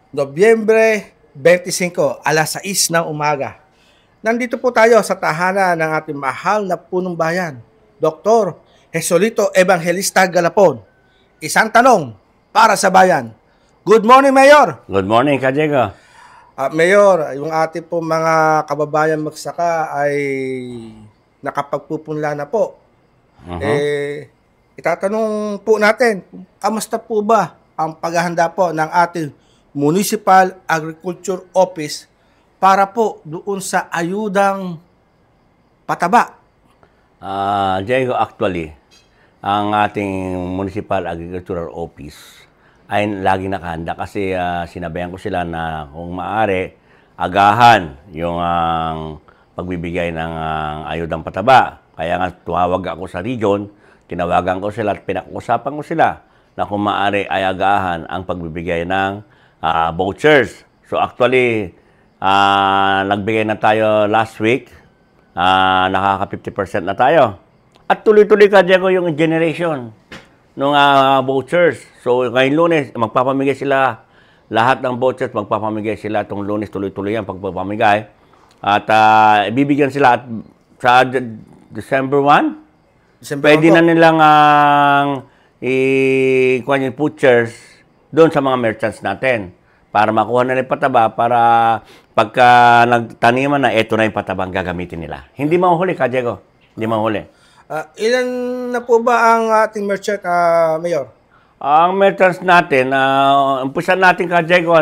Nobyembre 25, alas 6 ng umaga. Nandito po tayo sa tahanan ng ating mahal na punong bayan, Dr. Jesolito Evangelista Galapon. Isang tanong para sa bayan. Good morning, Mayor! Good morning, Kajego. Mayor, yung ating po mga kababayan magsaka ay nakapagpupunla na po. Itatanong po natin, kamusta po ba ang paghahanda po ng ating Municipal Agriculture Office para po doon sa ayudang pataba? Diego, actually, ang ating Municipal Agricultural Office ay lagi nakahanda kasi sinabayan ko sila na kung maaari, agahan yung pagbibigay ng ayudang pataba. Kaya nga tuwawag ako sa region, tinawagan ko sila at pinag-usapan ko sila na kung maaari ay agahan ang pagbibigay ng vouchers. So actually, nagbigay na tayo last week, nakaka 50% na tayo. At tuloy-tuloy ka, Diego, yung generation ng vouchers. So ngayong Lunes, magpapamigay sila lahat ng vouchers, magpapamigay sila itong Lunes, tuloy-tuloy yan pagpapamigay. At ibibigyan sila at sa December 1, pwede na nilang i-kuha yung vouchers doon sa mga merchants natin para makuha na yung pataba para pagka nagtaniman na, eto na yung patabang gagamitin nila. Hindi mahuhuli, Diego. Hindi mahuhuli. Ilan na po ba ang ating merchant, Mayor? Ang merchants natin, umpisa natin, Diego,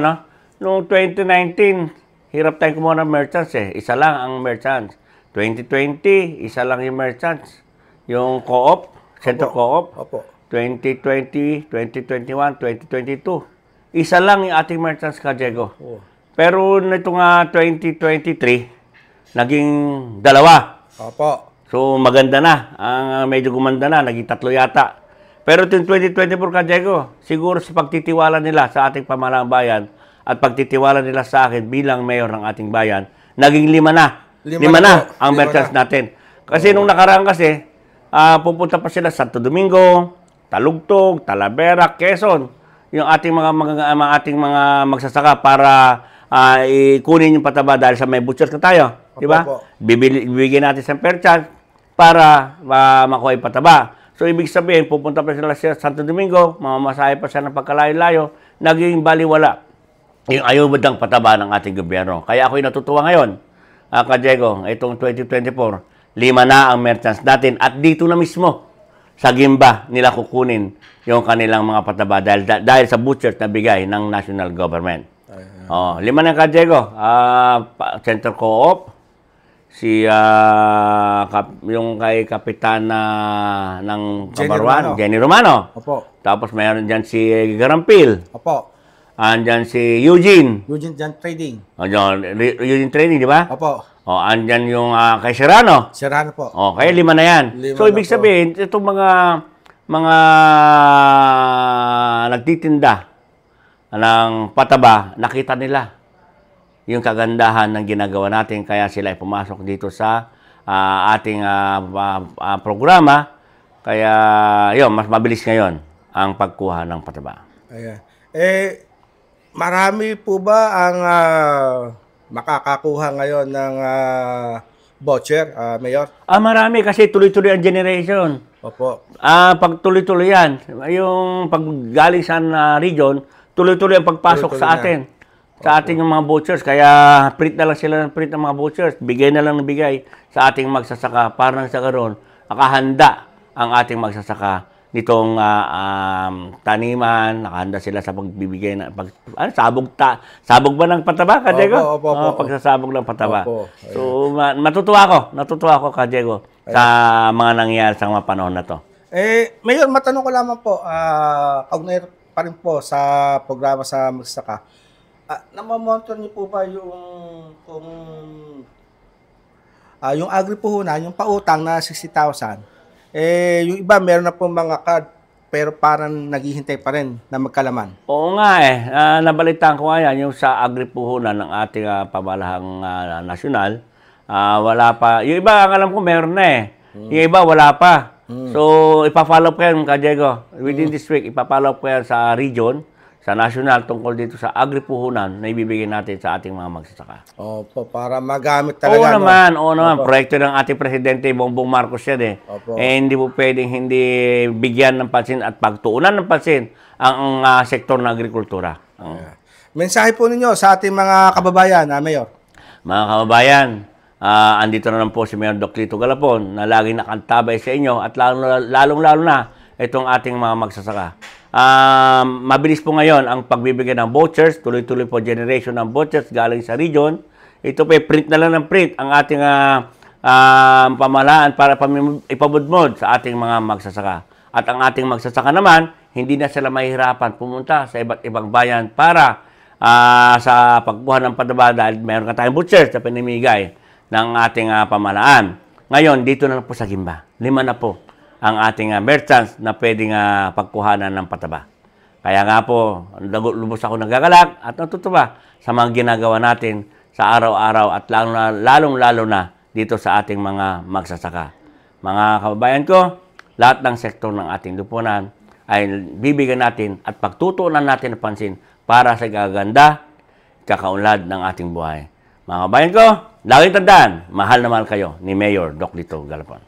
noong 2019, hirap tayong kumuha ng merchants eh. Isa lang ang merchants. 2020, isa lang yung merchants. Yung co-op, Centro Co-op. Opo. 2020, 2021, 2022. Isa lang yung ating merchants, Diego. Oh. Pero nitong 2023, naging dalawa. Opo. So maganda na. Medyo gumanda na. Naging 3 yata. Pero itong 2024, Diego, siguro sa pagtitiwala nila sa ating pamahalaang bayan at pagtitiwala nila sa akin bilang mayor ng ating bayan, naging 5 na. 5 na ang merchants natin. Kasi nung nakaraan kasi, pupunta pa sila sa Santo Domingo, Talugtog, Talavera, Quezon, yung ating mga magsasaka para ikunin yung pataba dahil sa may butchers na tayo, di ba? Bibigyan natin sa merchant para makuha yung pataba. So ibig sabihin, pupunta pa sila sa Santo Domingo, mamasahe pa siya ng pagkalayo-layo, naging baliwala yung ayubad ng pataba ng ating gobyerno. Kaya ako'y natutuwa ngayon, Diego, itong 2024, 5 na ang merchants natin at dito na mismo sa Gimba nila kukunin yung kanilang mga pataba dahil sa butchers na bigay ng national government. 5 na, Diego. Centro Co-op, yung kay Kapitan ng Kabarwan, Jenny Romano. Opo. Tapos mayroon dyan si Garampil. Opo. Andyan si Eugene. Eugene Trading. Eugene Trading, di ba? Opo. Andyan yung kay Serrano. Serrano po. Kaya 5 na yan. So, ibig sabihin, itong mga nagtitinda ng pataba, nakita nila yung kagandahan ng ginagawa natin. Kaya sila ay pumasok dito sa ating programa. Kaya, yun, mas mabilis ngayon ang pagkuha ng pataba. Ayan. Marami po ba ang makakakuha ngayon ng voucher, Mayor? Marami kasi tuloy-tuloy ang generation. Opo. Pag tuloy-tuloy yan, yung paggaling sa region, tuloy-tuloy ang pagpasok sa atin. Sa ating mga vouchers. Kaya print na lang sila ng print ng mga vouchers. Bigay na lang ng bigay sa ating magsasaka para nang sa karoon, nakahanda ang ating magsasaka nitong taniman, nakahanda sila sa pagbibigay na sabog ba ng pataba, Diego? Opo. Pagsasabog ng pataba. Opo. So natutuwa ako, Diego, sa mga nangyayari sa mga panahon na to. Mayor, matanong ko lamang po, kaugnay pa rin po sa programa sa magsasaka. Namamonitor niyo po ba yung agri-puhunan, yung pautang na 60,000? Yung iba meron na po mga card pero parang naghihintay pa rin na magkalaman. Oo nga nabalitaan ko nga yan, yung sa agri-puhunan ng ating pamalahang nasyonal, wala pa. Yung iba, ang alam ko meron na Yung iba, wala pa. So, ipa-follow up ko yan, Diego. Within this week, ipa-follow up ko yan sa region, sa nasyonal tungkol dito sa agri-puhunan na ibibigay natin sa ating mga magsasaka. Opo, para magamit talaga. Oo naman. Opo. Proyekto ng ating Presidente Bongbong Marcos yan eh. Opo. Hindi po pwedeng hindi bigyan ng pansin at pagtuunan ng pansin ang sektor ng agrikultura. Mensahe po ninyo sa ating mga kababayan, Mayor. Mga kababayan, andito na lang po si Mayor Doc Lito Galapon na laging nakantabay sa inyo at lalong-lalo na itong ating mga magsasaka. Mabilis po ngayon ang pagbibigay ng vouchers, tuloy-tuloy po generation ng vouchers galing sa region. Ito po print na lang ng print ang ating pamahalaan para ipabudmod sa ating mga magsasaka. At ang ating magsasaka naman, hindi na sila mahihirapan pumunta sa iba't ibang bayan para sa pagbuhan ng pataba dahil meron ka tayong vouchers na pinamigay ng ating pamahalaan. Ngayon, dito na po sa Gimba. 5 na po ang ating merchants na pwedeng pagkuhanan ng pataba. Kaya nga po, lubos ako nagagalak at natutuwa sa mga ginagawa natin sa araw-araw at lalong-lalo na dito sa ating mga magsasaka. Mga kababayan ko, lahat ng sektor ng ating lipunan ay bibigyan natin at pagtutuunan natin ng pansin para sa gaganda, kakaunlad ng ating buhay. Mga kababayan ko, laging tandaan, mahal na mahal kayo ni Mayor Doc Lito Galapon.